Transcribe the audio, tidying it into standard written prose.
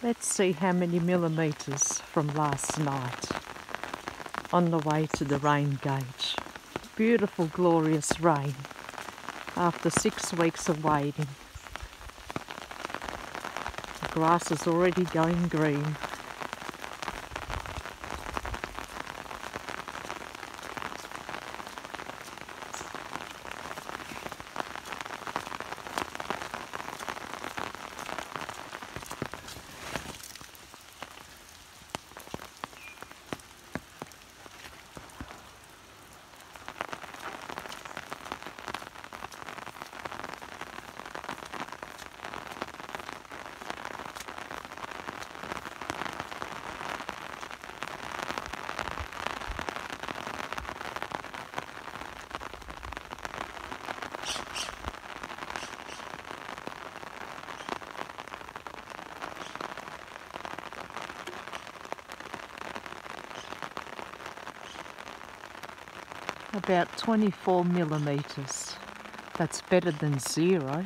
Let's see how many millimetres from last night on the way to the rain gauge. Beautiful, glorious rain after 6 weeks of waiting. The grass is already going green. About 24 millimetres. That's better than 0.